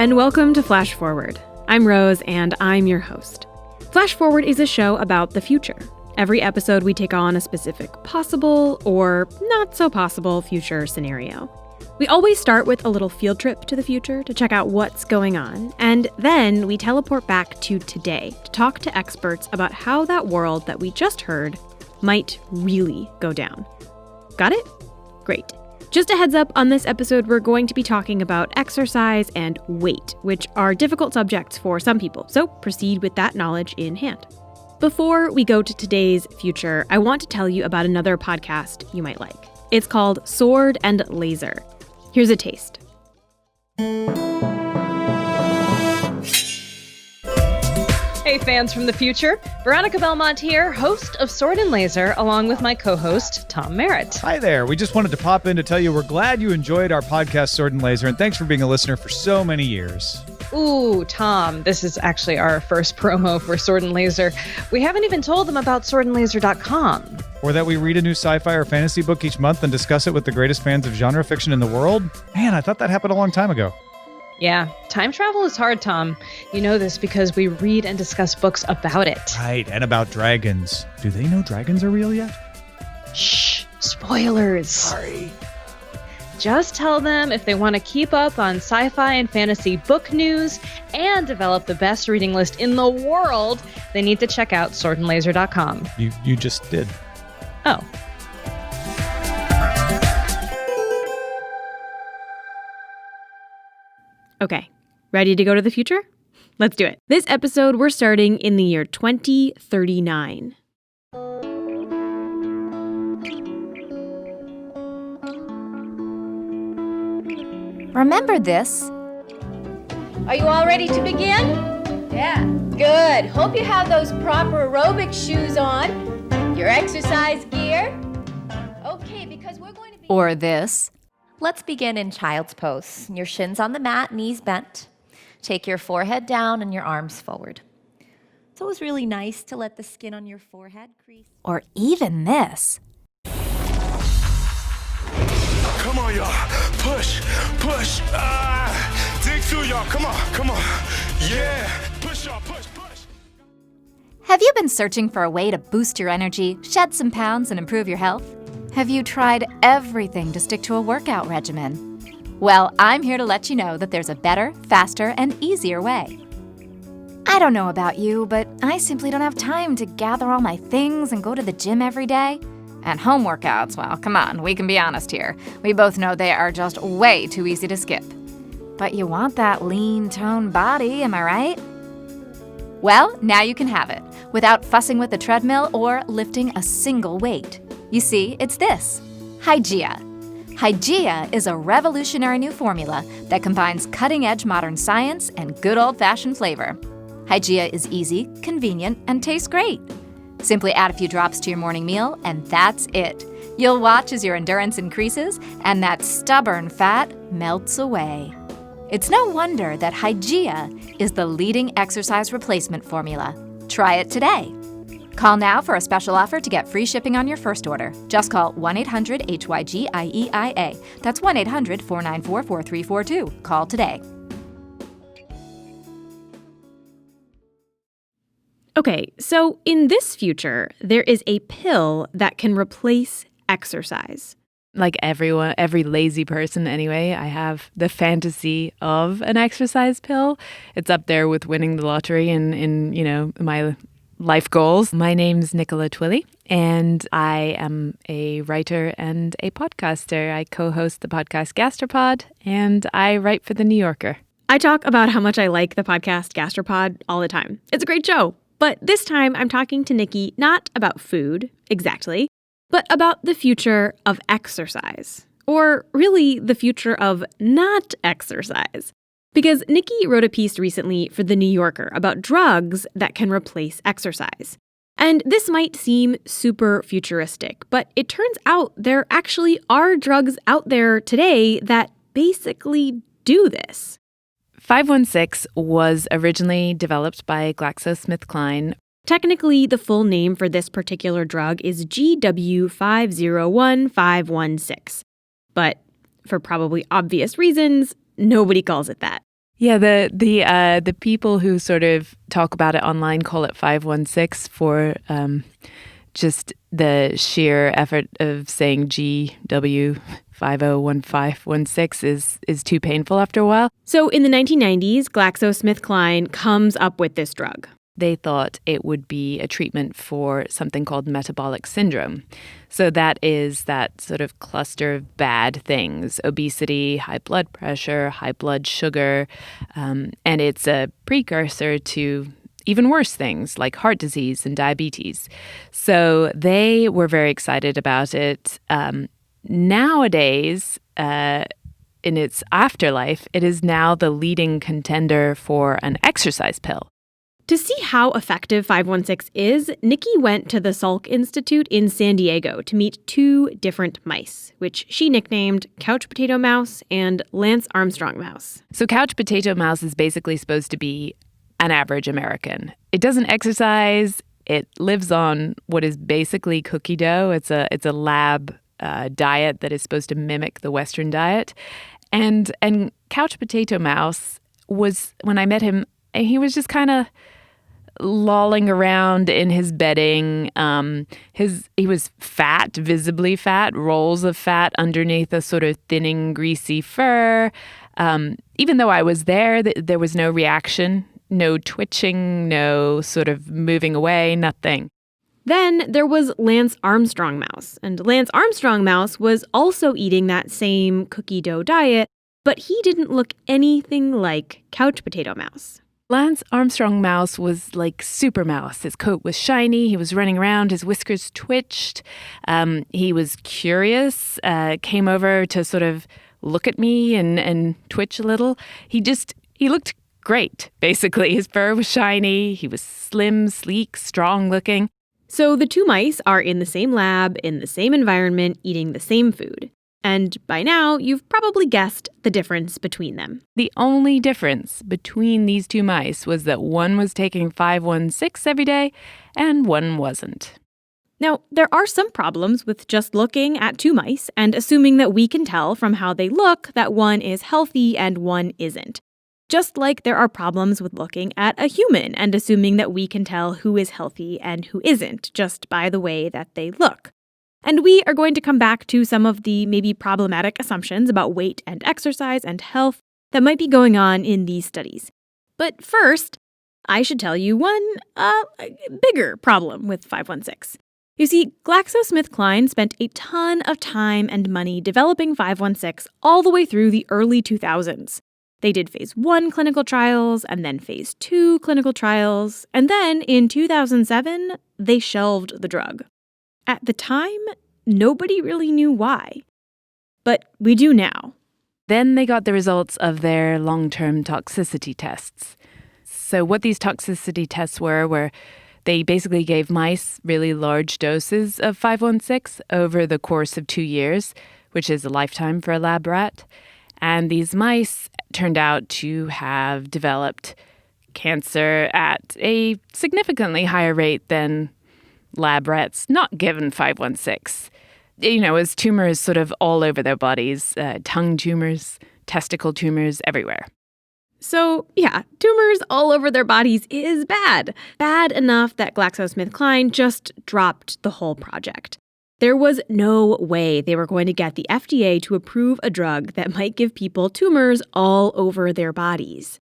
and welcome to Flash Forward. I'm Rose, and I'm your host. Flash Forward is a show about the future. Every episode, we take on a specific possible or not so possible future scenario. We always start with a little field trip to the future to check out what's going on, and then we teleport back to today to talk to experts about how that world that we just heard might really go down. Got it? Great. Just a heads up, on this episode, we're going to be talking about exercise and weight, which are difficult subjects for some people, so proceed with that knowledge in hand. Before we go to today's future, I want to tell you about another podcast you might like. It's called Sword and Laser. Here's a taste. Hey fans from the future, Veronica Belmont here, host of Sword and Laser, along with my co-host, Tom Merritt. Hi there. We just wanted to pop in to tell you we're glad you enjoyed our podcast, Sword and Laser, and thanks for being a listener for so many years. Ooh, Tom, this is actually our first promo for Sword and Laser. We haven't even told them about swordandlaser.com. Or that we read a new sci-fi or fantasy book each month and discuss it with the greatest fans of genre fiction in the world. Man, I thought that happened a long time ago. Yeah, time travel is hard, Tom. You know this because we read and discuss books about it. Right, and about dragons. Do they know dragons are real yet? Shh, spoilers. Sorry. Just tell them if they want to keep up on sci-fi and fantasy book news and develop the best reading list in the world, they need to check out swordandlaser.com. You just did. Oh. Okay, ready to go to the future? Let's do it. This episode, we're starting in the year 2039. Remember this? Are you all ready to begin? Yeah. Good. Hope you have those proper aerobic shoes on, your exercise gear. Okay, because we're going to be... Or this? Let's begin in child's pose. Your shins on the mat, knees bent. Take your forehead down and your arms forward. It's always really nice to let the skin on your forehead crease. Or even this. Come on, y'all. Push. Dig through, y'all. Come on. Yeah. Push, y'all. Push. Have you been searching for a way to boost your energy, shed some pounds, and improve your health? Have you tried everything to stick to a workout regimen? Well, I'm here to let you know that there's a better, faster, and easier way. I don't know about you, but I simply don't have time to gather all my things and go to the gym every day. And home workouts, well, come on, we can be honest here. We both know they are just way too easy to skip. But you want that lean, toned body, am I right? Well, now you can have it, without fussing with the treadmill or lifting a single weight. You see, it's this, Hygieia. Hygieia is a revolutionary new formula that combines cutting-edge modern science and good old-fashioned flavor. Hygieia is easy, convenient, and tastes great. Simply add a few drops to your morning meal, and that's it. You'll watch as your endurance increases and that stubborn fat melts away. It's no wonder that Hygieia is the leading exercise replacement formula. Try it today. Call now for a special offer to get free shipping on your first order. Just call 1-800-HYGIEIA. That's 1-800-494-4342. Call today. Okay, so in this future, there is a pill that can replace exercise. Like every lazy person anyway, I have the fantasy of an exercise pill. It's up there with winning the lottery in my life goals. My name's Nicola Twilley, and I am a writer and a podcaster. I co-host the podcast Gastropod, and I write for The New Yorker. I talk about how much I like the podcast Gastropod all the time. It's a great show. But this time, I'm talking to Nikki not about food, exactly, but about the future of exercise. Or really, the future of not exercise. Because Nikki wrote a piece recently for The New Yorker about drugs that can replace exercise. And this might seem super futuristic, but it turns out there actually are drugs out there today that basically do this. 516 was originally developed by GlaxoSmithKline. Technically, the full name for this particular drug is GW501516. But for probably obvious reasons, nobody calls it that. Yeah, the people who sort of talk about it online call it 516 for just the sheer effort of saying GW 501516 is too painful after a while. So in the 1990s, GlaxoSmithKline comes up with this drug. They thought it would be a treatment for something called metabolic syndrome. So that is that sort of cluster of bad things: obesity, high blood pressure, high blood sugar, and it's a precursor to even worse things like heart disease and diabetes. So they were very excited about it. Nowadays, in its afterlife, it is now the leading contender for an exercise pill. To see how effective 516 is, Nikki went to the Salk Institute in San Diego to meet two different mice, which she nicknamed Couch Potato Mouse and Lance Armstrong Mouse. So Couch Potato Mouse is basically supposed to be an average American. It doesn't exercise. It lives on what is basically cookie dough. It's a lab diet that is supposed to mimic the Western diet. And Couch Potato Mouse was, when I met him, he was just kind of lolling around in his bedding. He was fat, visibly fat, rolls of fat underneath a sort of thinning, greasy fur. Even though I was there was no reaction, no twitching, no sort of moving away, nothing. Then there was Lance Armstrong Mouse, and Lance Armstrong Mouse was also eating that same cookie dough diet, but he didn't look anything like Couch Potato Mouse. Lance Armstrong Mouse was like Super Mouse. His coat was shiny. He was running around. His whiskers twitched. He was curious, came over to sort of look at me and twitch a little. He looked great, basically. His fur was shiny. He was slim, sleek, strong looking. So the two mice are in the same lab, in the same environment, eating the same food. And by now, you've probably guessed the difference between them. The only difference between these two mice was that one was taking 516 every day and one wasn't. Now, there are some problems with just looking at two mice and assuming that we can tell from how they look that one is healthy and one isn't. Just like there are problems with looking at a human and assuming that we can tell who is healthy and who isn't just by the way that they look. And we are going to come back to some of the maybe problematic assumptions about weight and exercise and health that might be going on in these studies. But first, I should tell you one bigger problem with 516. You see, GlaxoSmithKline spent a ton of time and money developing 516 all the way through the early 2000s. They did phase 1 clinical trials and then phase 2 clinical trials, and then in 2007, they shelved the drug. At the time, nobody really knew why. But we do now. Then they got the results of their long-term toxicity tests. So what these toxicity tests were they basically gave mice really large doses of 516 over the course of 2 years, which is a lifetime for a lab rat. And these mice turned out to have developed cancer at a significantly higher rate than lab rats not given 516. As tumors sort of all over their bodies, tongue tumors, testicle tumors, everywhere. So, yeah, tumors all over their bodies is bad. Bad enough that GlaxoSmithKline just dropped the whole project. There was no way they were going to get the FDA to approve a drug that might give people tumors all over their bodies.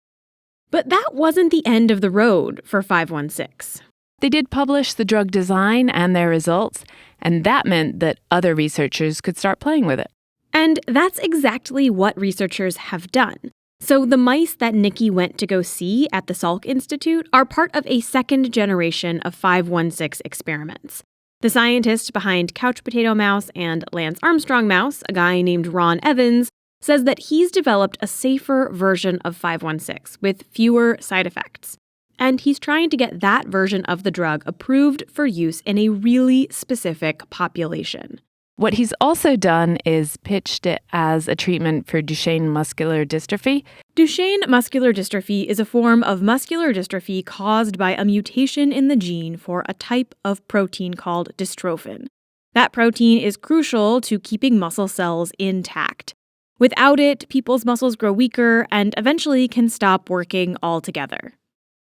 But that wasn't the end of the road for 516. They did publish the drug design and their results, and that meant that other researchers could start playing with it. And that's exactly what researchers have done. So the mice that Nikki went to go see at the Salk Institute are part of a second generation of 516 experiments. The scientist behind Couch Potato Mouse and Lance Armstrong Mouse, a guy named Ron Evans, says that he's developed a safer version of 516 with fewer side effects. And he's trying to get that version of the drug approved for use in a really specific population. What he's also done is pitched it as a treatment for Duchenne muscular dystrophy. Duchenne muscular dystrophy is a form of muscular dystrophy caused by a mutation in the gene for a type of protein called dystrophin. That protein is crucial to keeping muscle cells intact. Without it, people's muscles grow weaker and eventually can stop working altogether.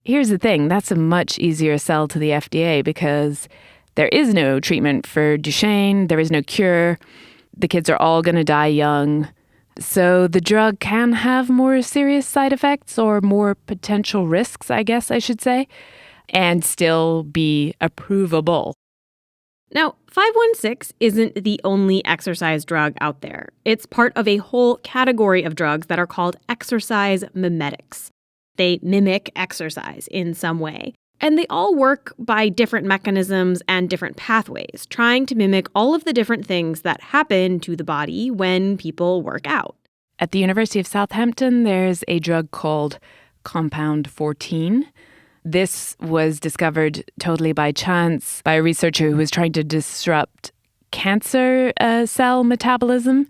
Here's the thing, that's a much easier sell to the FDA because there is no treatment for Duchenne, there is no cure, the kids are all going to die young. So the drug can have more serious side effects or more potential risks, I guess I should say, and still be approvable. Now, 516 isn't the only exercise drug out there. It's part of a whole category of drugs that are called exercise mimetics. They mimic exercise in some way. And they all work by different mechanisms and different pathways, trying to mimic all of the different things that happen to the body when people work out. At the University of Southampton, there's a drug called Compound 14. This was discovered totally by chance by a researcher who was trying to disrupt cancer cell metabolism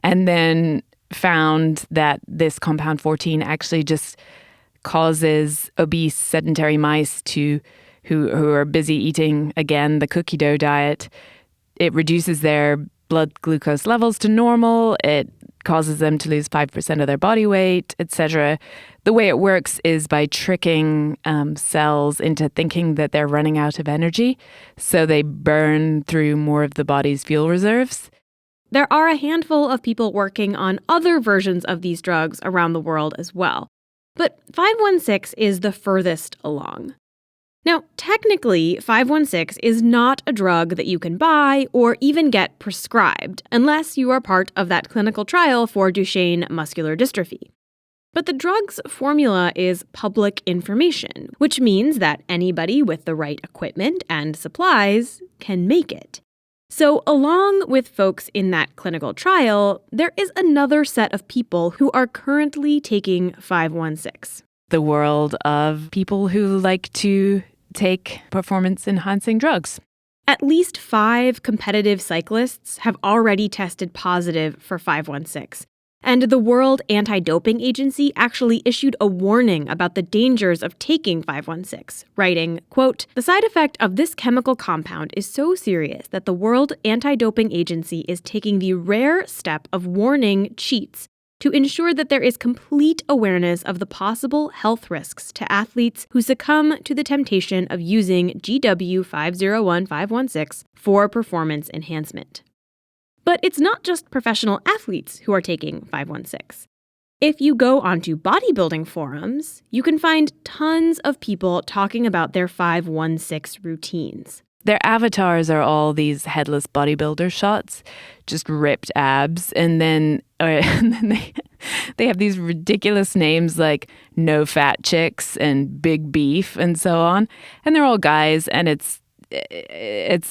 and then found that this Compound 14 actually just causes obese sedentary mice who are busy eating, again, the cookie dough diet. It reduces their blood glucose levels to normal. It causes them to lose 5% of their body weight, etc. The way it works is by tricking cells into thinking that they're running out of energy, so they burn through more of the body's fuel reserves. There are a handful of people working on other versions of these drugs around the world as well. But 516 is the furthest along. Now, technically, 516 is not a drug that you can buy or even get prescribed unless you are part of that clinical trial for Duchenne muscular dystrophy. But the drug's formula is public information, which means that anybody with the right equipment and supplies can make it. So along with folks in that clinical trial, there is another set of people who are currently taking 516. The world of people who like to take performance-enhancing drugs. At least 5 competitive cyclists have already tested positive for 516. And the World Anti-Doping Agency actually issued a warning about the dangers of taking 516, writing, quote, "The side effect of this chemical compound is so serious that the World Anti-Doping Agency is taking the rare step of warning cheats to ensure that there is complete awareness of the possible health risks to athletes who succumb to the temptation of using GW 501516 for performance enhancement." But it's not just professional athletes who are taking 516. If you go onto bodybuilding forums, you can find tons of people talking about their 516 routines. Their avatars are all these headless bodybuilder shots, just ripped abs, and then they have these ridiculous names like No Fat Chicks and Big Beef and so on, and they're all guys, and it's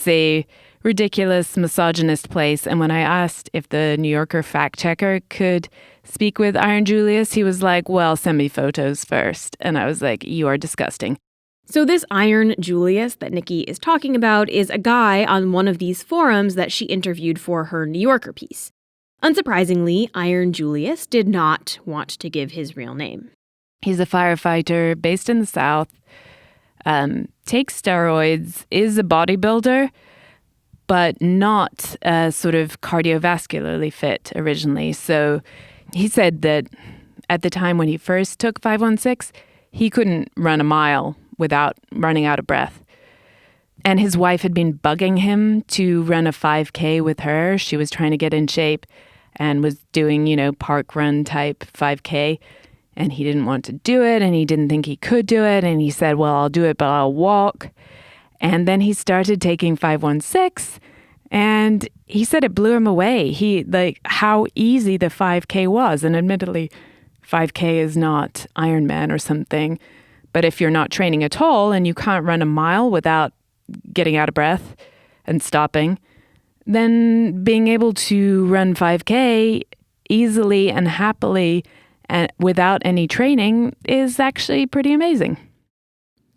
a ridiculous misogynist place. And when I asked if the New Yorker fact checker could speak with Iron Julius, he was like, "Well, send me photos first," and I was like, "You are disgusting." So this Iron Julius that Nikki is talking about is a guy on one of these forums that she interviewed for her New Yorker piece. Unsurprisingly, Iron Julius did not want to give his real name. He's a firefighter based in the South, takes steroids, is a bodybuilder, but not sort of cardiovascularly fit originally. So he said that at the time when he first took 516, he couldn't run a mile without running out of breath. And his wife had been bugging him to run a 5K with her. She was trying to get in shape and was doing, park run type 5K. And he didn't want to do it, and he didn't think he could do it. And he said, "Well, I'll do it, but I'll walk." And then he started taking 516, and he said it blew him away. How easy the 5K was. And admittedly, 5K is not Ironman or something. But if you're not training at all and you can't run a mile without getting out of breath and stopping, then being able to run 5K easily and happily and without any training is actually pretty amazing.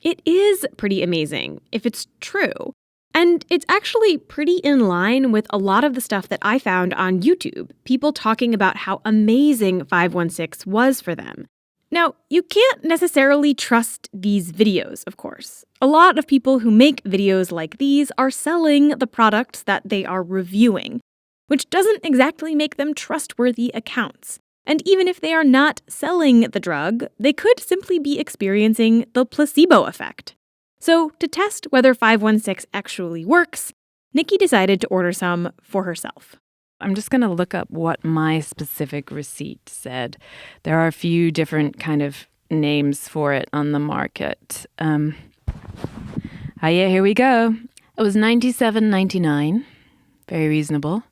It is pretty amazing if it's true. And it's actually pretty in line with a lot of the stuff that I found on YouTube, people talking about how amazing 516 was for them. Now, you can't necessarily trust these videos, of course. A lot of people who make videos like these are selling the products that they are reviewing. which doesn't exactly make them trustworthy accounts. And even if they are not selling the drug, they could simply be experiencing the placebo effect. So, to test whether 516 actually works, Nikki decided to order some for herself. I'm just going to look up what my specific receipt said. There are a few different kind of names for it on the market. Here we go. It was $97.99. Very reasonable.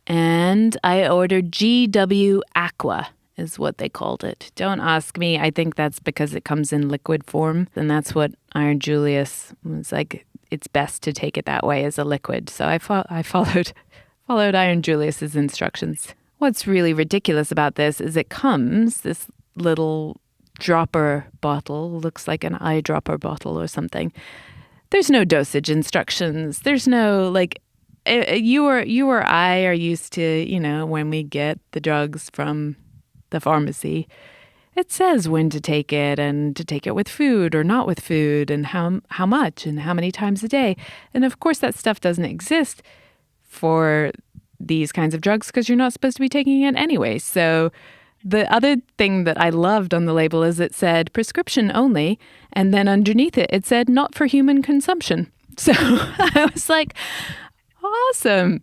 And I ordered GW Aqua is what they called it. Don't ask me. I think that's because it comes in liquid form. And that's what Iron Julius was like. It's best to take it that way as a liquid. So I followed Iron Julius's instructions. What's really ridiculous about this is this little dropper bottle, looks like an eyedropper bottle or something. There's no dosage instructions. There's no, you or I are used to, when we get the drugs from the pharmacy, it says when to take it and to take it with food or not with food and how much and how many times a day. And of course that stuff doesn't exist for these kinds of drugs because you're not supposed to be taking it anyway. So the other thing that I loved on the label is it said prescription only, and then underneath it said not for human consumption. So I was like, awesome.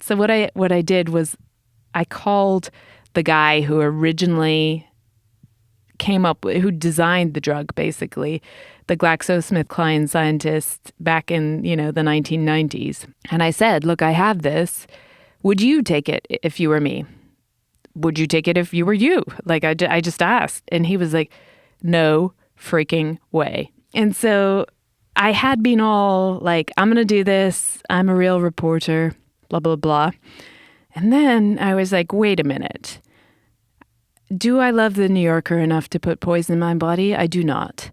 So what I did was I called the guy who originally who designed the drug, basically, the GlaxoSmithKline scientist back in, the 1990s. And I said, look, I have this. Would you take it if you were me? Would you take it if you were you? I just asked. And he was like, no freaking way. And so I had been all like, I'm going to do this. I'm a real reporter, blah, blah, blah. And then I was like, wait a minute. Do I love the New Yorker enough to put poison in my body? I do not.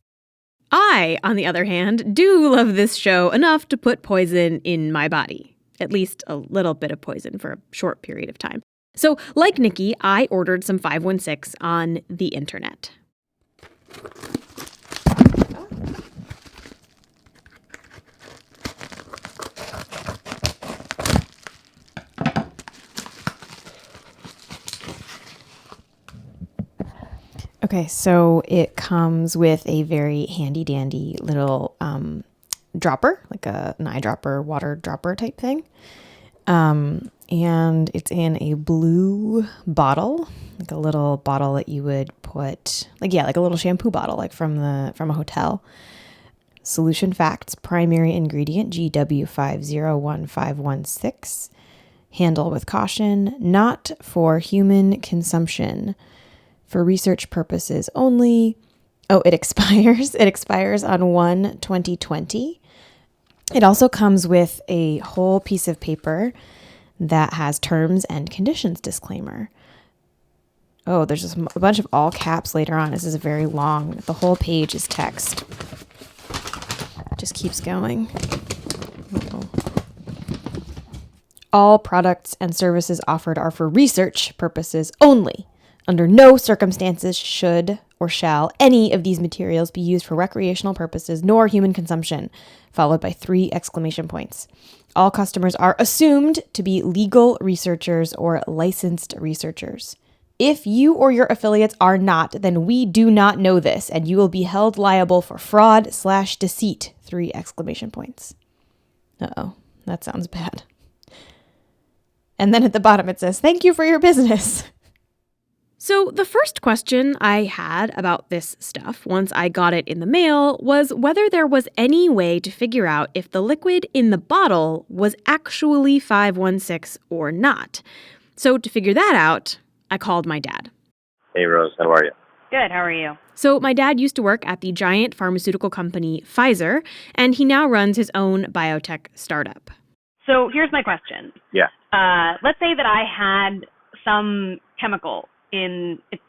I, on the other hand, do love this show enough to put poison in my body. At least a little bit of poison for a short period of time. So, like Nikki, I ordered some 516 on the internet. Okay, so it comes with a very handy-dandy little dropper, like an eyedropper, water dropper type thing. And it's in a blue bottle, like a little bottle that you would put, like a little shampoo bottle, like from a hotel. Solution facts: primary ingredient GW501516. Handle with caution. Not for human consumption. For research purposes only. Oh, it expires. It expires on 1/2020. It also comes with a whole piece of paper that has terms and conditions disclaimer. Oh, there's just a bunch of all caps later on. This is very long. The whole page is text. It just keeps going. Uh-oh. All products and services offered are for research purposes only. Under no circumstances should or shall any of these materials be used for recreational purposes nor human consumption, followed by 3 exclamation points. All customers are assumed to be legal researchers or licensed researchers. If you or your affiliates are not, then we do not know this, and you will be held liable for fraud/deceit, 3 exclamation points. Uh-oh, that sounds bad. And then at the bottom it says, thank you for your business. So the first question I had about this stuff once I got it in the mail was whether there was any way to figure out if the liquid in the bottle was actually 516 or not. So to figure that out, I called my dad. Hey, Rose, how are you? Good, how are you? So my dad used to work at the giant pharmaceutical company Pfizer, and he now runs his own biotech startup. So here's my question. Yeah. Let's say that I had some chemical in its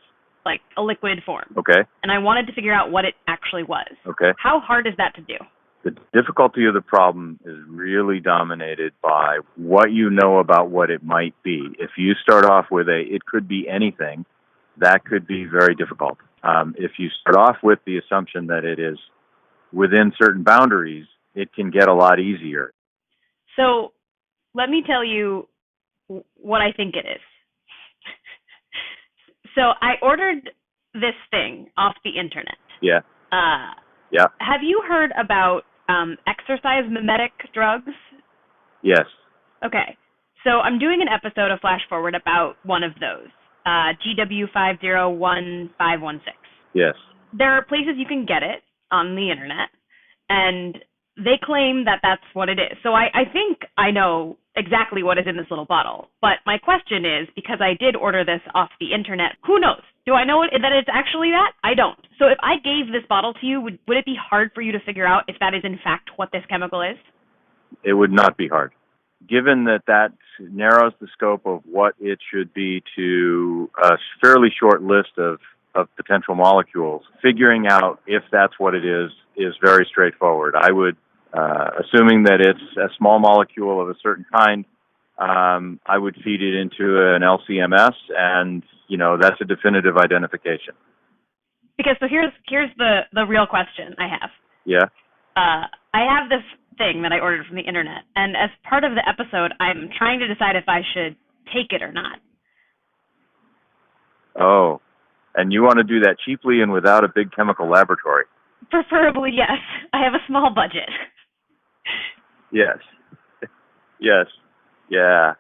like a liquid form. Okay. And I wanted to figure out what it actually was. Okay. How hard is that to do? The difficulty of the problem is really dominated by what you know about what it might be. If you start off with it could be anything, that could be very difficult. If you start off with the assumption that it is within certain boundaries, it can get a lot easier. So let me tell you what I think it is. So I ordered this thing off the internet. Yeah. Yeah. Have you heard about exercise mimetic drugs? Yes. Okay. So I'm doing an episode of Flash Forward about one of those, GW501516. Yes. There are places you can get it on the internet, and they claim that that's what it is. So I think I know exactly what is in this little bottle. But my question is, because I did order this off the internet, who knows? Do I know that it's actually that? I don't. So if I gave this bottle to you, would it be hard for you to figure out if that is in fact what this chemical is? It would not be hard. Given that narrows the scope of what it should be to a fairly short list of potential molecules, figuring out if that's what it is very straightforward. I would, assuming that it's a small molecule of a certain kind, I would feed it into an LCMS, and that's a definitive identification. Because so here's the real question I have. Yeah. I have this thing that I ordered from the internet, and as part of the episode, I'm trying to decide if I should take it or not. Oh, and you want to do that cheaply and without a big chemical laboratory? Preferably, yes. I have a small budget. Yes. Yes. Yeah.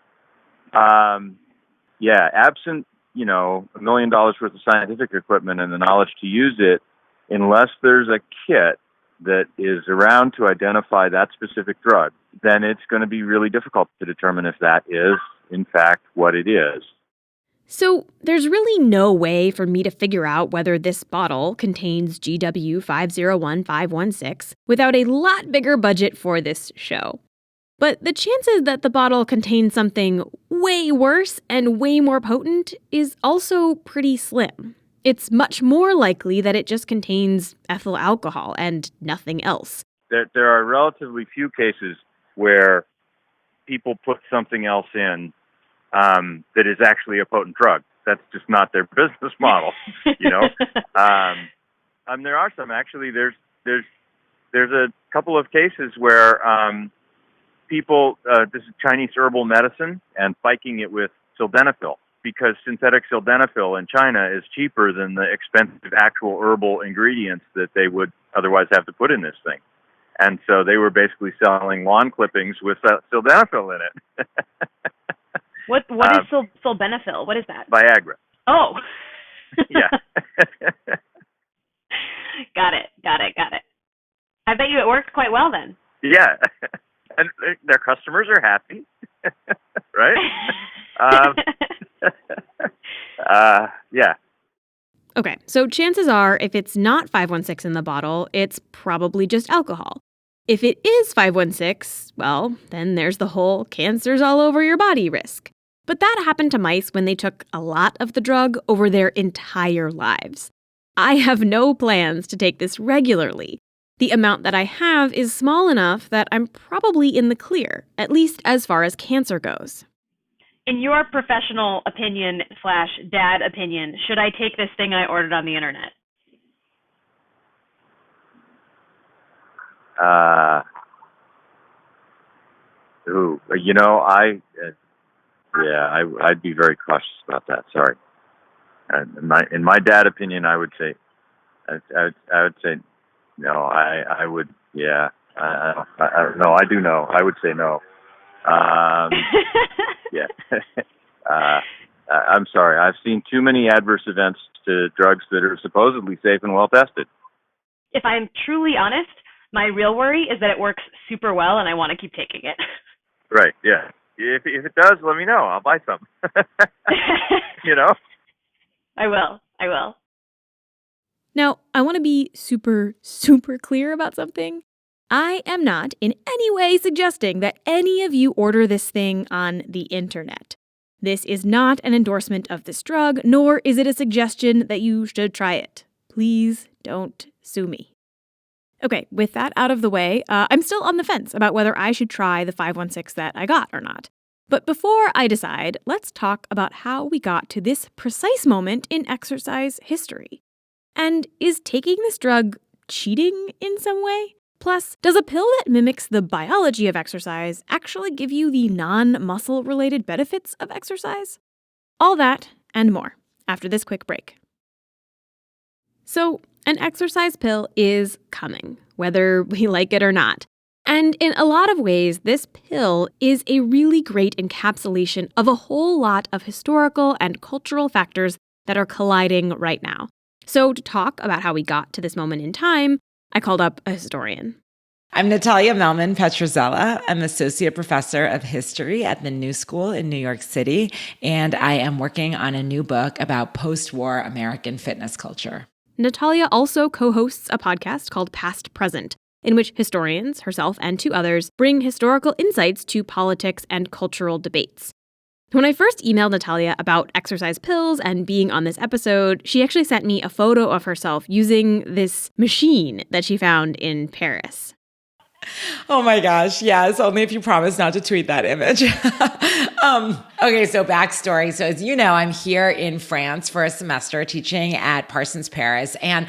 Yeah. Absent, $1 million worth of scientific equipment and the knowledge to use it, unless there's a kit that is around to identify that specific drug, then it's going to be really difficult to determine if that is, in fact, what it is. So there's really no way for me to figure out whether this bottle contains GW501516 without a lot bigger budget for this show. But the chances that the bottle contains something way worse and way more potent is also pretty slim. It's much more likely that it just contains ethyl alcohol and nothing else. There are relatively few cases where people put something else in that is actually a potent drug. That's just not their business model, There are some actually. There's a couple of cases where people this is Chinese herbal medicine and spiking it with sildenafil, because synthetic sildenafil in China is cheaper than the expensive actual herbal ingredients that they would otherwise have to put in this thing. And so they were basically selling lawn clippings with sildenafil in it. What is sildenafil? What is that? Viagra. Oh. Yeah. Got it. I bet you it worked quite well then. Yeah. And their customers are happy. Right? Yeah. Okay, so chances are if it's not 516 in the bottle, it's probably just alcohol. If it is 516, well, then there's the whole cancers all over your body risk. But that happened to mice when they took a lot of the drug over their entire lives. I have no plans to take this regularly. The amount that I have is small enough that I'm probably in the clear, at least as far as cancer goes. In your professional opinion / dad opinion, should I take this thing I ordered on the internet? I'd be very cautious about that. Sorry. In my dad opinion, I would say, I would say, no. I would, yeah. No, I do know. I would say no. Yeah. I'm sorry. I've seen too many adverse events to drugs that are supposedly safe and well tested. If I'm truly honest, my real worry is that it works super well and I want to keep taking it. Right. Yeah. If it does, let me know. I'll buy some. I will. Now, I want to be super, super clear about something. I am not in any way suggesting that any of you order this thing on the internet. This is not an endorsement of this drug, nor is it a suggestion that you should try it. Please don't sue me. Okay, with that out of the way, I'm still on the fence about whether I should try the 516 that I got or not. But before I decide, let's talk about how we got to this precise moment in exercise history. And is taking this drug cheating in some way? Plus, Plus, does a pill that mimics the biology of exercise actually give you the non-muscle related benefits of exercise? All that and more after this quick break. So, an exercise pill is coming, whether we like it or not. And in a lot of ways, this pill is a really great encapsulation of a whole lot of historical and cultural factors that are colliding right now. So to talk about how we got to this moment in time, I called up a historian. I'm Natalia Mehlman-Petrozella. I'm Associate Professor of History at the New School in New York City, and I am working on a new book about post-war American fitness culture. Natalia also co-hosts a podcast called Past Present, in which historians, herself and two others, bring historical insights to politics and cultural debates. When I first emailed Natalia about exercise pills and being on this episode, she actually sent me a photo of herself using this machine that she found in Paris. Oh my gosh, yes, only if you promise not to tweet that image. Okay, so backstory. So as you know, I'm here in France for a semester teaching at Parsons Paris, and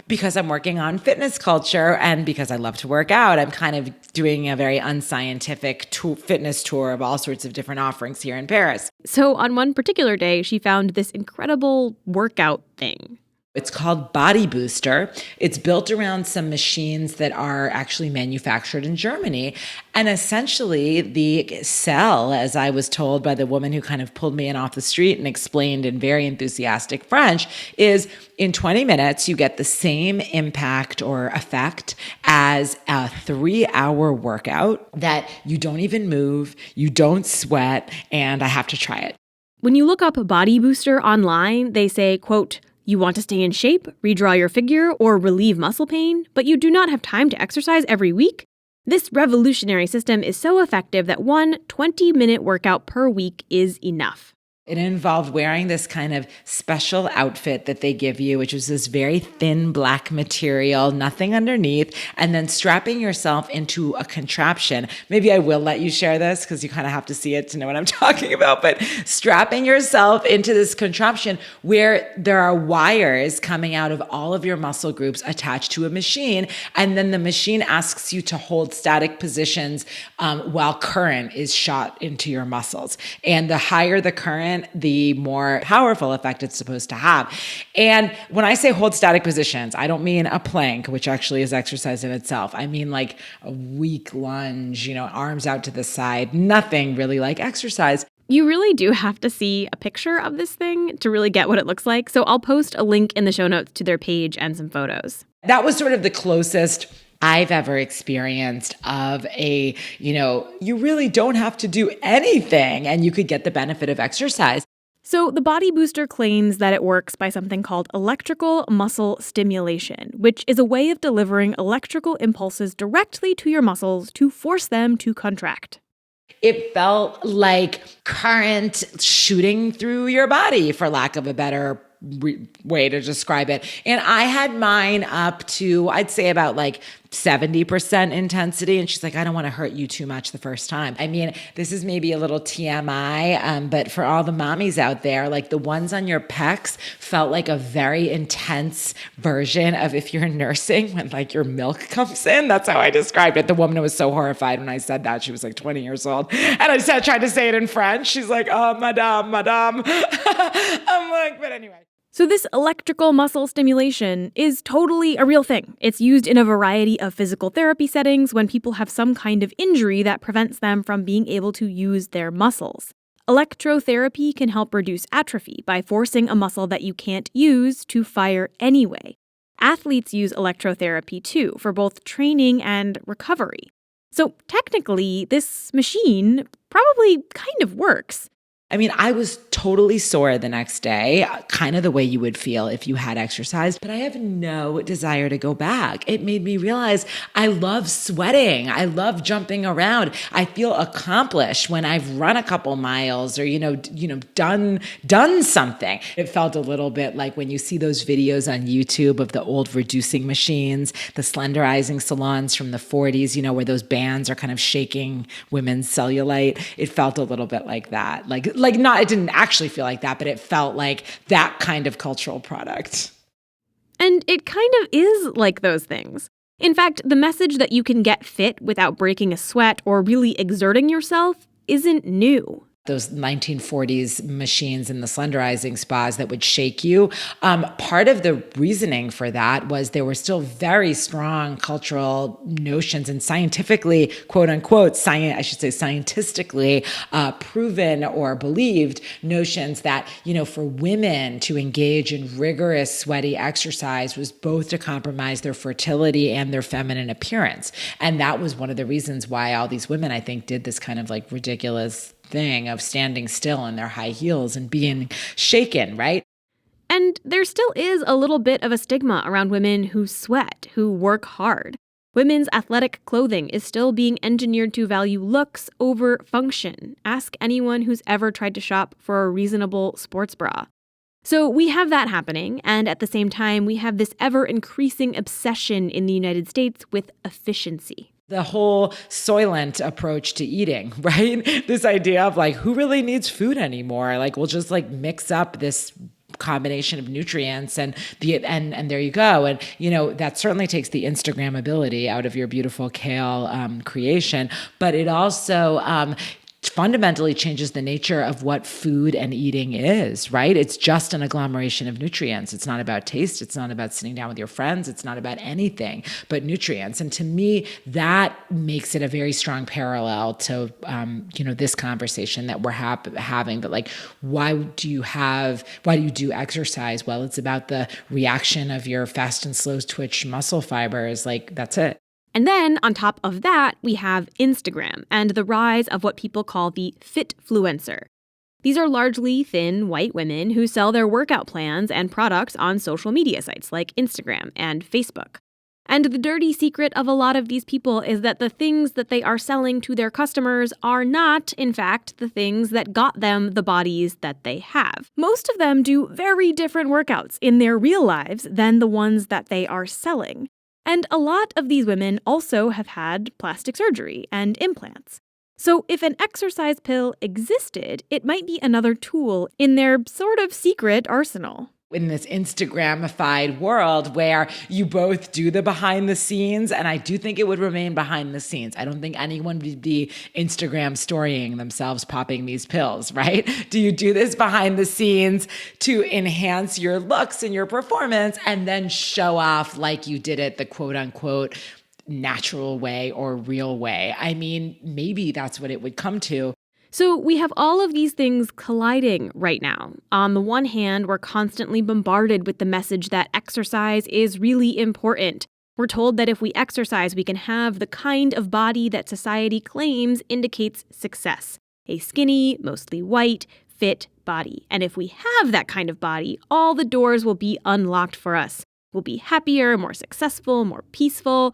because I'm working on fitness culture and because I love to work out, I'm kind of doing a very unscientific fitness tour of all sorts of different offerings here in Paris. So on one particular day, she found this incredible workout thing. It's called Body Booster. It's built around some machines that are actually manufactured in Germany. And essentially, the cell, as I was told by the woman who kind of pulled me in off the street and explained in very enthusiastic French, is in 20 minutes, you get the same impact or effect as a 3-hour workout that you don't even move, you don't sweat, and I have to try it. When you look up Body Booster online, they say, quote, "You want to stay in shape, redraw your figure, or relieve muscle pain, but you do not have time to exercise every week? This revolutionary system is so effective that one 20-minute workout per week is enough." It involved wearing this kind of special outfit that they give you, which was this very thin black material, nothing underneath, and then strapping yourself into a contraption. Maybe I will let you share this because you kind of have to see it to know what I'm talking about, but strapping yourself into this contraption where there are wires coming out of all of your muscle groups attached to a machine, and then the machine asks you to hold static positions while current is shot into your muscles. And the higher the current, the more powerful effect it's supposed to have. And when I say hold static positions, I don't mean a plank, which actually is exercise in itself. I mean like a weak lunge, arms out to the side, nothing really like exercise. You really do have to see a picture of this thing to really get what it looks like. So I'll post a link in the show notes to their page and some photos. That was sort of the closest I've ever experienced of you really don't have to do anything and you could get the benefit of exercise. So the Body Booster claims that it works by something called electrical muscle stimulation, which is a way of delivering electrical impulses directly to your muscles to force them to contract. It felt like current shooting through your body, for lack of a better way to describe it. And I had mine up to, I'd say about like 70% intensity. And she's like, I don't want to hurt you too much the first time. I mean, this is maybe a little TMI, but for all the mommies out there, like the ones on your pecs felt like a very intense version of if you're nursing when like your milk comes in. That's how I described it. The woman was so horrified when I said that. She was like 20 years old. And I tried to say it in French. She's like, oh, madame. I'm like, but anyway. So this electrical muscle stimulation is totally a real thing. It's used in a variety of physical therapy settings when people have some kind of injury that prevents them from being able to use their muscles. Electrotherapy can help reduce atrophy by forcing a muscle that you can't use to fire anyway. Athletes use electrotherapy too for both training and recovery. So technically, this machine probably kind of works. I mean, I was totally sore the next day, kind of the way you would feel if you had exercised, but I have no desire to go back. It made me realize I love sweating. I love jumping around. I feel accomplished when I've run a couple miles or, done something. It felt a little bit like when you see those videos on YouTube of the old reducing machines, the slenderizing salons from the 40s, where those bands are kind of shaking women's cellulite. It felt a little bit like that. It didn't actually feel like that, but it felt like that kind of cultural product. And it kind of is like those things. In fact, the message that you can get fit without breaking a sweat or really exerting yourself isn't new. Those 1940s machines in the slenderizing spas that would shake you. Part of the reasoning for that was there were still very strong cultural notions and scientifically, quote unquote, scientistically proven or believed notions that, for women to engage in rigorous sweaty exercise was both to compromise their fertility and their feminine appearance. And that was one of the reasons why all these women, I think, did this kind of like ridiculous thing of standing still in their high heels and being shaken, right? And there still is a little bit of a stigma around women who sweat, who work hard. Women's athletic clothing is still being engineered to value looks over function. Ask anyone who's ever tried to shop for a reasonable sports bra. So we have that happening, and at the same time, we have this ever-increasing obsession in the United States with efficiency. The whole Soylent approach to eating, right? This idea of like, who really needs food anymore? Like, we'll just like mix up this combination of nutrients and there you go. And, that certainly takes the Instagrammability out of your beautiful kale creation, but it also fundamentally changes the nature of what food and eating is, right? It's just an agglomeration of nutrients. It's not about taste. It's not about sitting down with your friends. It's not about anything but nutrients. And to me, that makes it a very strong parallel to, this conversation that we're having. But like, why do you do exercise? Well, it's about the reaction of your fast and slow twitch muscle fibers. Like, that's it. And then, on top of that, we have Instagram and the rise of what people call the fitfluencer. These are largely thin, white women who sell their workout plans and products on social media sites like Instagram and Facebook. And the dirty secret of a lot of these people is that the things that they are selling to their customers are not, in fact, the things that got them the bodies that they have. Most of them do very different workouts in their real lives than the ones that they are selling. And a lot of these women also have had plastic surgery and implants. So if an exercise pill existed, it might be another tool in their sort of secret arsenal. In this Instagramified world where you both do the behind the scenes, and I do think it would remain behind the scenes. I don't think anyone would be Instagram storying themselves popping these pills, right? Do you do this behind the scenes to enhance your looks and your performance and then show off like you did it the quote unquote natural way or real way? I mean, maybe that's what it would come to. So we have all of these things colliding right now. On the one hand, we're constantly bombarded with the message that exercise is really important. We're told that if we exercise, we can have the kind of body that society claims indicates success. A skinny, mostly white, fit body. And if we have that kind of body, all the doors will be unlocked for us. We'll be happier, more successful, more peaceful.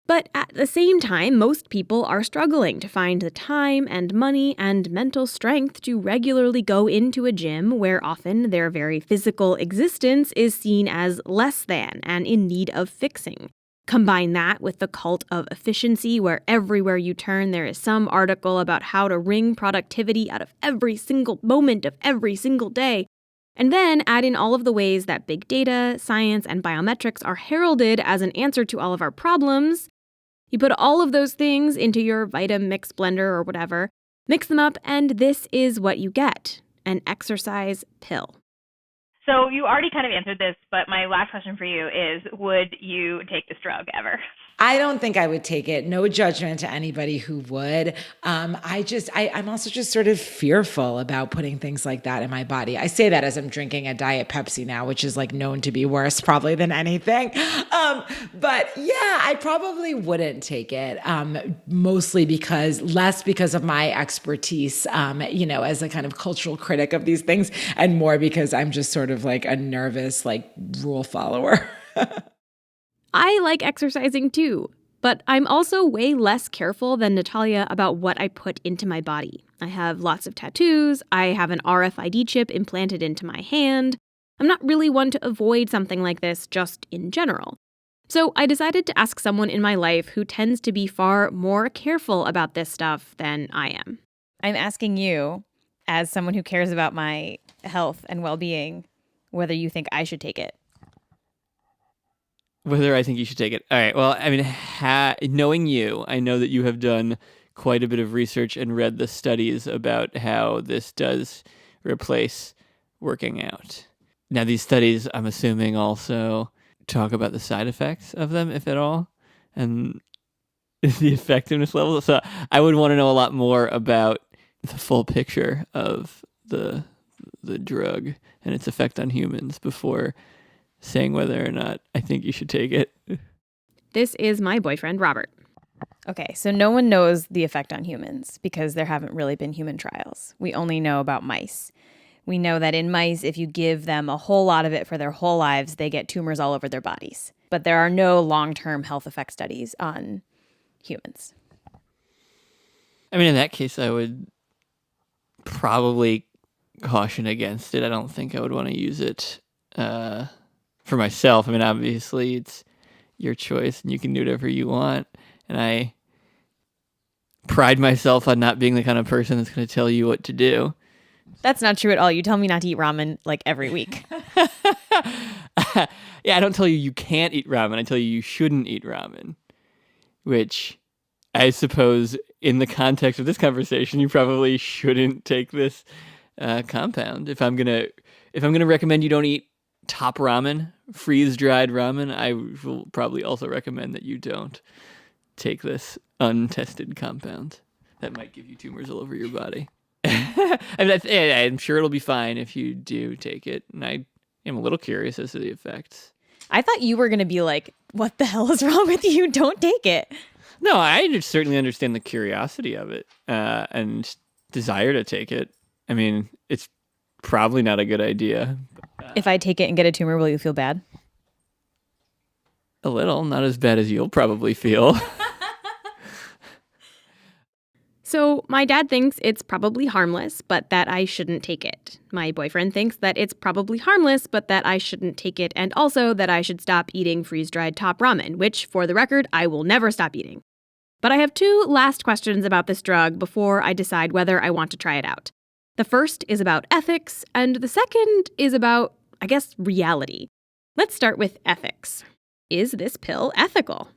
But at the same time, most people are struggling to find the time and money and mental strength to regularly go into a gym where often their very physical existence is seen as less than and in need of fixing. Combine that with the cult of efficiency where everywhere you turn there is some article about how to wring productivity out of every single moment of every single day. And then add in all of the ways that big data, science, and biometrics are heralded as an answer to all of our problems. You put all of those things into your Vitamix blender or whatever, mix them up, and this is what you get, an exercise pill. So you already kind of answered this, but my last question for you is, would you take this drug ever? I don't think I would take it. No judgment to anybody who would. I'm also just sort of fearful about putting things like that in my body. I say that as I'm drinking a Diet Pepsi now, which is like known to be worse probably than anything. But yeah, I probably wouldn't take it. Mostly less because of my expertise, as a kind of cultural critic of these things, and more because I'm just sort of like a nervous, like rule follower. I like exercising too, but I'm also way less careful than Natalia about what I put into my body. I have lots of tattoos, I have an RFID chip implanted into my hand. I'm not really one to avoid something like this just in general. So I decided to ask someone in my life who tends to be far more careful about this stuff than I am. I'm asking you, as someone who cares about my health and well-being, whether you think I should take it. Whether I think you should take it. All right. Well, I mean, knowing you, I know that you have done quite a bit of research and read the studies about how this does replace working out. Now, these studies, I'm assuming, also talk about the side effects of them, if at all, and the effectiveness level. So I would want to know a lot more about the full picture of the drug and its effect on humans before saying whether or not I think you should take it. This is my boyfriend, Robert. Okay, so no one knows the effect on humans because there haven't really been human trials. We only know about mice. We know that in mice, if you give them a whole lot of it for their whole lives, they get tumors all over their bodies. But there are no long-term health effect studies on humans. I mean, in that case, I would probably caution against it. I don't think I would want to use it for myself. I mean, obviously, it's your choice and you can do whatever you want. And I pride myself on not being the kind of person that's going to tell you what to do. That's not true at all. You tell me not to eat ramen like every week. Yeah, I don't tell you you can't eat ramen. I tell you shouldn't eat ramen. Which I suppose in the context of this conversation, you probably shouldn't take this compound. If I'm gonna recommend you don't eat Top Ramen, freeze-dried ramen, I will probably also recommend that you don't take this untested compound. That might give you tumors all over your body. I mean, I'm sure it'll be fine if you do take it, and I am a little curious as to the effects. I thought you were going to be like, what the hell is wrong with you? Don't take it. No, I certainly understand the curiosity of it and desire to take it. I mean, it's probably not a good idea. If I take it and get a tumor, will you feel bad? A little, not as bad as you'll probably feel. So my dad thinks it's probably harmless, but that I shouldn't take it. My boyfriend thinks that it's probably harmless, but that I shouldn't take it, and also that I should stop eating freeze-dried Top Ramen, which, for the record, I will never stop eating. But I have two last questions about this drug before I decide whether I want to try it out. The first is about ethics, and the second is about, I guess, reality. Let's start with ethics. Is this pill ethical?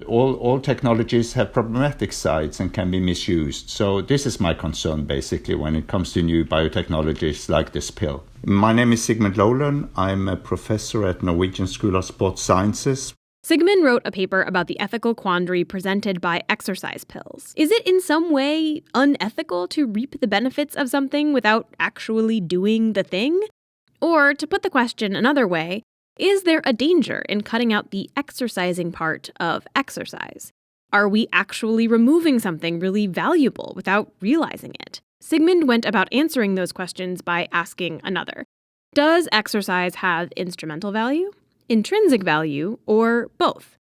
All technologies have problematic sides and can be misused. So this is my concern, basically, when it comes to new biotechnologies like this pill. My name is Sigmund Lolan. I'm a professor at Norwegian School of Sports Sciences. Sigmund wrote a paper about the ethical quandary presented by exercise pills. Is it in some way unethical to reap the benefits of something without actually doing the thing? Or, to put the question another way, is there a danger in cutting out the exercising part of exercise? Are we actually removing something really valuable without realizing it? Sigmund went about answering those questions by asking another. Does exercise have instrumental value, intrinsic value, or both?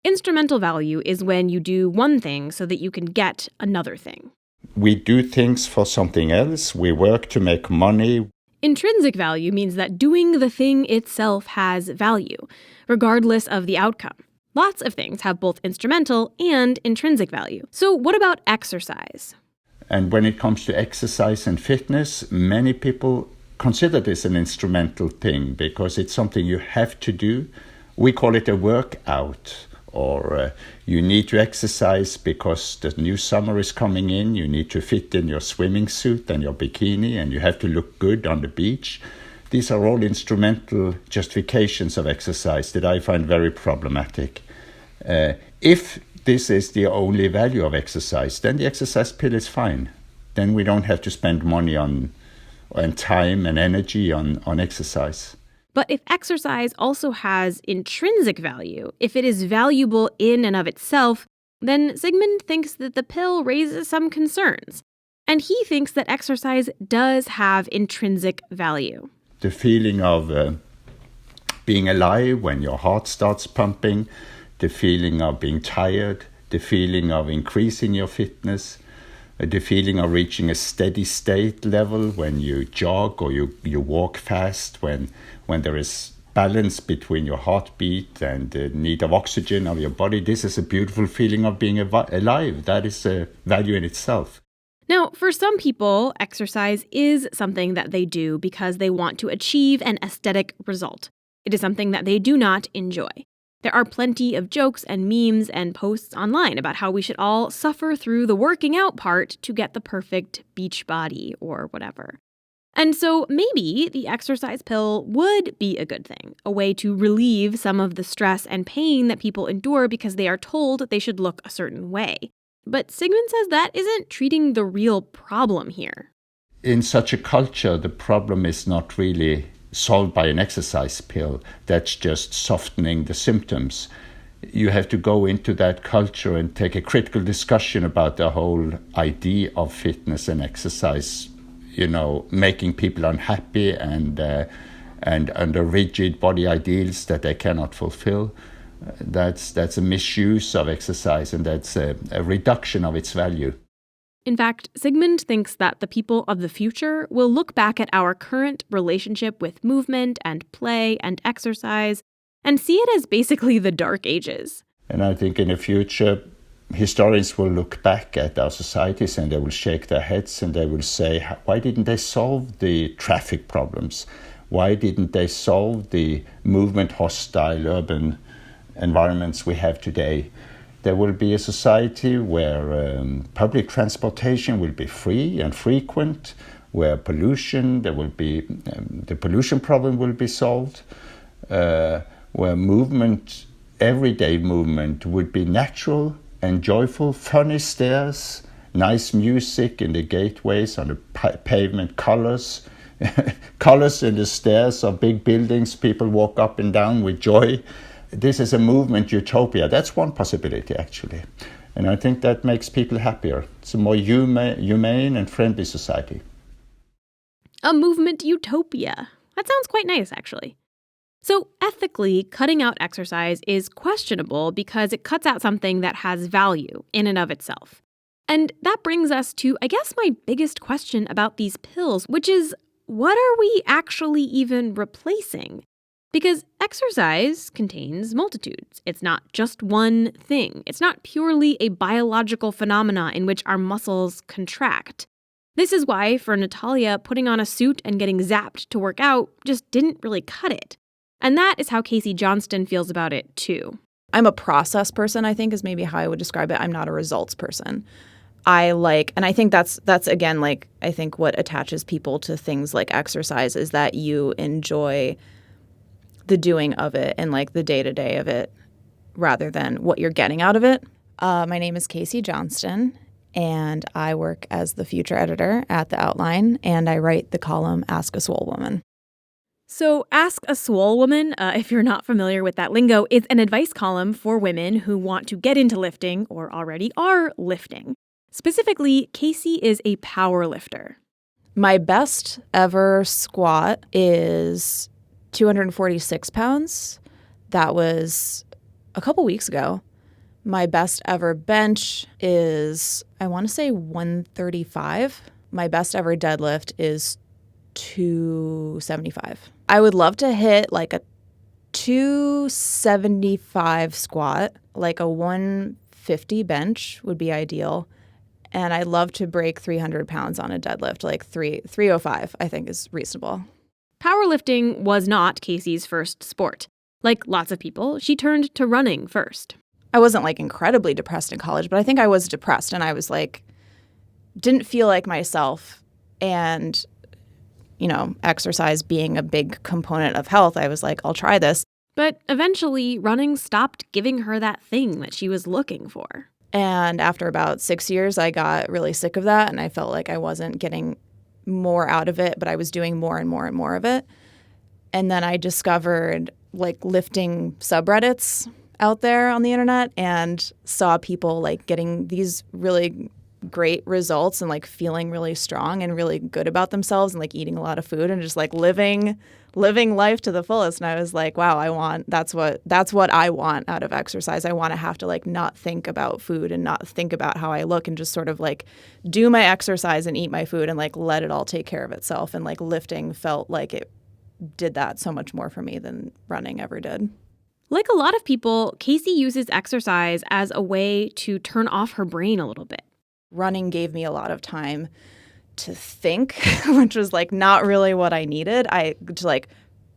Instrumental value is when you do one thing so that you can get another thing. We do things for something else. We work to make money. Intrinsic value means that doing the thing itself has value, regardless of the outcome. Lots of things have both instrumental and intrinsic value. So what about exercise? And when it comes to exercise and fitness, many people consider this an instrumental thing because it's something you have to do. We call it a workout. Or you need to exercise because the new summer is coming in. You need to fit in your swimming suit and your bikini, and you have to look good on the beach. These are all instrumental justifications of exercise that I find very problematic. If this is the only value of exercise, then the exercise pill is fine. Then we don't have to spend money on and time and energy on exercise. But if exercise also has intrinsic value, if it is valuable in and of itself, then Sigmund thinks that the pill raises some concerns. And he thinks that exercise does have intrinsic value. The feeling of being alive when your heart starts pumping, the feeling of being tired, the feeling of increasing your fitness, the feeling of reaching a steady state level when you jog or you walk fast, when there is balance between your heartbeat and the need of oxygen of your body. This is a beautiful feeling of being alive. That is a value in itself. Now, for some people, exercise is something that they do because they want to achieve an aesthetic result. It is something that they do not enjoy. There are plenty of jokes and memes and posts online about how we should all suffer through the working out part to get the perfect beach body or whatever. And so maybe the exercise pill would be a good thing, a way to relieve some of the stress and pain that people endure because they are told they should look a certain way. But Sigmund says that isn't treating the real problem here. In such a culture, the problem is not really solved by an exercise pill. That's just softening the symptoms. You have to go into that culture and take a critical discussion about the whole idea of fitness and exercise, making people unhappy and under rigid body ideals that they cannot fulfill. That's a misuse of exercise, and that's a reduction of its value. In fact, Sigmund thinks that the people of the future will look back at our current relationship with movement and play and exercise and see it as basically the Dark Ages. And I think in the future, historians will look back at our societies and they will shake their heads and they will say, why didn't they solve the traffic problems? Why didn't they solve the movement-hostile urban environments we have today? There will be a society where public transportation will be free and frequent, where there will be the pollution problem will be solved, where movement, everyday movement, would be natural and joyful, funny stairs, nice music in the gateways, on the pavement, colors in the stairs of big buildings, people walk up and down with joy. This is a movement utopia. That's one possibility, actually. And I think that makes people happier. It's a more humane and friendly society. A movement utopia. That sounds quite nice, actually. So ethically, cutting out exercise is questionable because it cuts out something that has value in and of itself. And that brings us to, I guess, my biggest question about these pills, which is, what are we actually even replacing? Because exercise contains multitudes. It's not just one thing. It's not purely a biological phenomena in which our muscles contract. This is why, for Natalia, putting on a suit and getting zapped to work out just didn't really cut it. And that is how Casey Johnston feels about it, too. I'm a process person, I think, is maybe how I would describe it. I'm not a results person. And I think that's again, like, I think what attaches people to things like exercise is that you enjoy the doing of it and like the day-to-day of it rather than what you're getting out of it. My name is Casey Johnston, and I work as the future editor at The Outline, and I write the column Ask a Swole Woman. So Ask a Swole Woman, if you're not familiar with that lingo, is an advice column for women who want to get into lifting or already are lifting. Specifically, Casey is a power lifter. My best ever squat is 246 pounds. That was a couple weeks ago. My best ever bench is, I want to say 135. My best ever deadlift is 275. I would love to hit like a 275 squat, like a 150 bench would be ideal. And I'd love to break 300 pounds on a deadlift, like 305, I think is reasonable. Powerlifting was not Casey's first sport. Like lots of people, she turned to running first. I wasn't like incredibly depressed in college, but I think I was depressed and I was like, didn't feel like myself. And, exercise being a big component of health, I was like, I'll try this. But eventually, running stopped giving her that thing that she was looking for. And after about 6 years, I got really sick of that and I felt like I wasn't getting more out of it, but I was doing more and more and more of it. And then I discovered like lifting subreddits out there on the internet and saw people like getting these really great results and like feeling really strong and really good about themselves and like eating a lot of food and just like living life to the fullest. And I was like, wow, that's what I want out of exercise. I want to have to like not think about food and not think about how I look and just sort of like do my exercise and eat my food and like let it all take care of itself. And like lifting felt like it did that so much more for me than running ever did. Like a lot of people, Casey uses exercise as a way to turn off her brain a little bit. Running gave me a lot of time to think, which was like not really what I needed. To like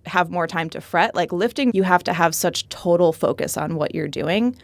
have more time to fret. Like lifting, you have to have such total focus on what you're doing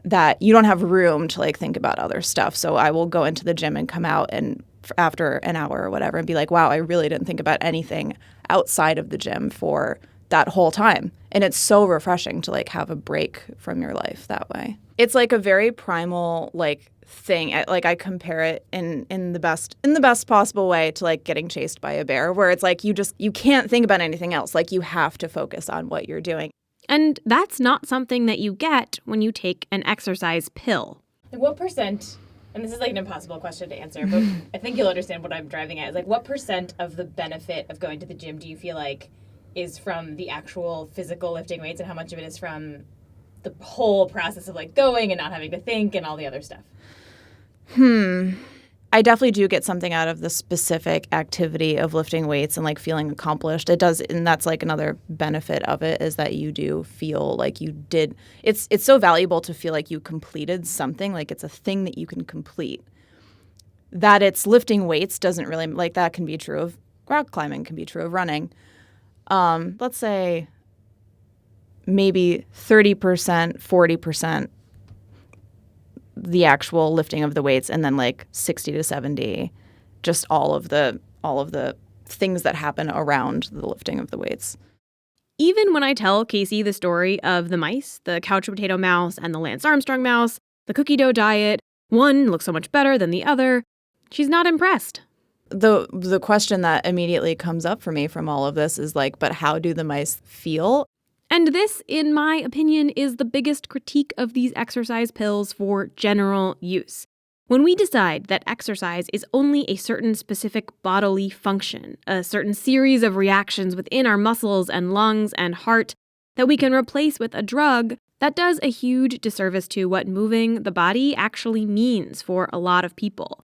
that you don't have room to like think about other stuff. So I will go into the gym and come out and after an hour or whatever and be like, wow, I really didn't think about anything outside of the gym for that whole time. And it's so refreshing to like have a break from your life that way. It's like a very primal like thing. I compare it in the best possible way to like getting chased by a bear, where it's like you can't think about anything else. Like you have to focus on what you're doing. And that's not something that you get when you take an exercise pill. What percent, and this is like an impossible question to answer, but I think you'll understand what I'm driving at, is like what percent of the benefit of going to the gym do you feel like is from the actual physical lifting weights, and how much of it is from the whole process of like going and not having to think and all the other stuff? I definitely do get something out of the specific activity of lifting weights and like feeling accomplished. It does, and that's like another benefit of it, is that you do feel like you did. It's so valuable to feel like you completed something, like it's a thing that you can complete. That it's lifting weights doesn't really, like that can be true of rock climbing, can be true of running. Let's say maybe 30%, 40% the actual lifting of the weights, and then like 60 to 70 just all of the things that happen around the lifting of the weights. Even when I tell Casey the story of the mice, the couch potato mouse and the Lance Armstrong mouse, the cookie dough diet, one looks so much better than the other, she's not impressed. The question that immediately comes up for me from all of this is like, but how do the mice feel? And this, in my opinion, is the biggest critique of these exercise pills for general use. When we decide that exercise is only a certain specific bodily function, a certain series of reactions within our muscles and lungs and heart that we can replace with a drug, that does a huge disservice to what moving the body actually means for a lot of people.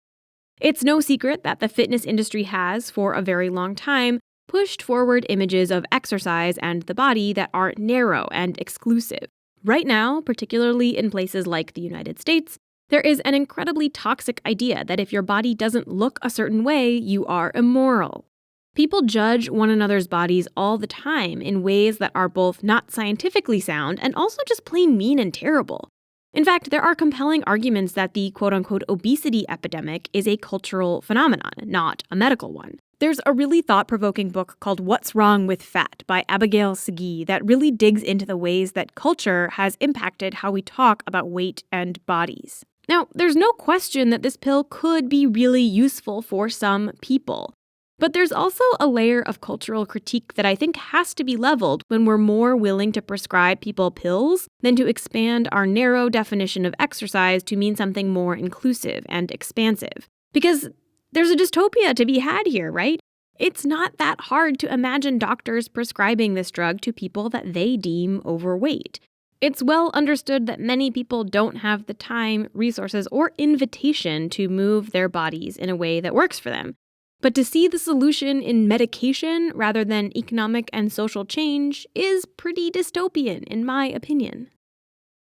It's no secret that the fitness industry has, for a very long time, pushed forward images of exercise and the body that are narrow and exclusive. Right now, particularly in places like the United States, there is an incredibly toxic idea that if your body doesn't look a certain way, you are immoral. People judge one another's bodies all the time in ways that are both not scientifically sound and also just plain mean and terrible. In fact, there are compelling arguments that the quote-unquote obesity epidemic is a cultural phenomenon, not a medical one. There's a really thought-provoking book called What's Wrong with Fat by Abigail Segui that really digs into the ways that culture has impacted how we talk about weight and bodies. Now, there's no question that this pill could be really useful for some people. But there's also a layer of cultural critique that I think has to be leveled when we're more willing to prescribe people pills than to expand our narrow definition of exercise to mean something more inclusive and expansive. Because there's a dystopia to be had here, right? It's not that hard to imagine doctors prescribing this drug to people that they deem overweight. It's well understood that many people don't have the time, resources, or invitation to move their bodies in a way that works for them. But to see the solution in medication rather than economic and social change is pretty dystopian, in my opinion.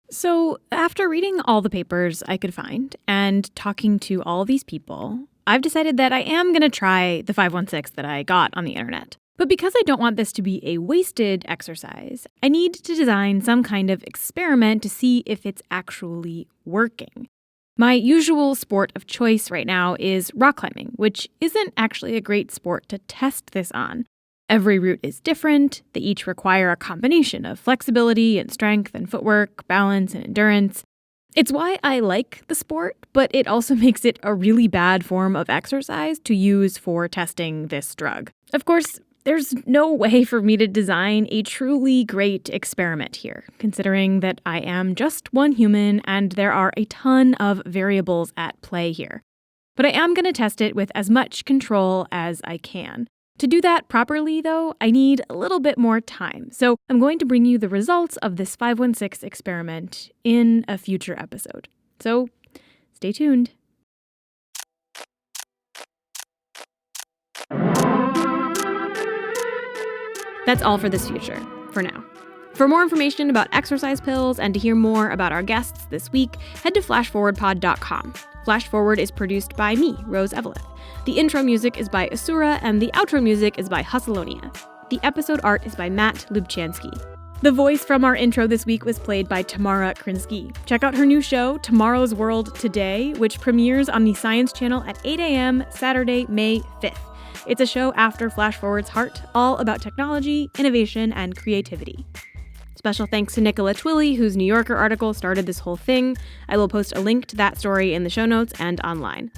So, after reading all the papers I could find and talking to all these people, I've decided that I am going to try the 516 that I got on the internet. But because I don't want this to be a wasted exercise, I need to design some kind of experiment to see if it's actually working. My usual sport of choice right now is rock climbing, which isn't actually a great sport to test this on. Every route is different. They each require a combination of flexibility and strength and footwork, balance and endurance. It's why I like the sport, but it also makes it a really bad form of exercise to use for testing this drug. Of course, there's no way for me to design a truly great experiment here, considering that I am just one human and there are a ton of variables at play here. But I am going to test it with as much control as I can. To do that properly, though, I need a little bit more time. So I'm going to bring you the results of this 516 experiment in a future episode. So stay tuned. That's all for this future, for now. For more information about exercise pills and to hear more about our guests this week, head to flashforwardpod.com. Flash Forward is produced by me, Rose Eveleth. The intro music is by Asura, and the outro music is by Hustleonia. The episode art is by Matt Lubchansky. The voice from our intro this week was played by Tamara Krinsky. Check out her new show, Tomorrow's World Today, which premieres on the Science Channel at 8 a.m. Saturday, May 5th. It's a show after Flash Forward's Heart, all about technology, innovation, and creativity. Special thanks to Nicola Twilley, whose New Yorker article started this whole thing. I will post a link to that story in the show notes and online.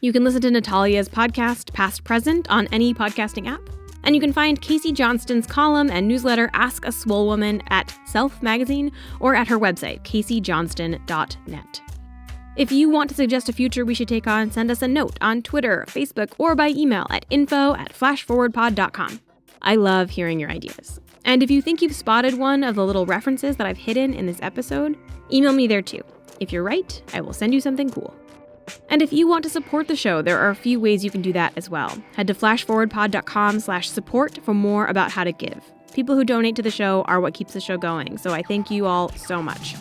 You can listen to Natalia's podcast, Past Present, on any podcasting app. And you can find Casey Johnston's column and newsletter, Ask a Swole Woman, at Self Magazine or at her website, caseyjohnston.net. If you want to suggest a future we should take on, send us a note on Twitter, Facebook, or by email at info@flashforwardpod.com. I love hearing your ideas. And if you think you've spotted one of the little references that I've hidden in this episode, email me there too. If you're right, I will send you something cool. And if you want to support the show, there are a few ways you can do that as well. Head to flashforwardpod.com/support for more about how to give. People who donate to the show are what keeps the show going, so I thank you all so much.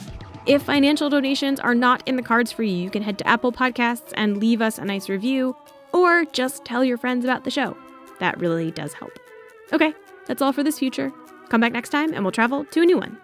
If financial donations are not in the cards for you, you can head to Apple Podcasts and leave us a nice review, or just tell your friends about the show. That really does help. Okay, that's all for this future. Come back next time and we'll travel to a new one.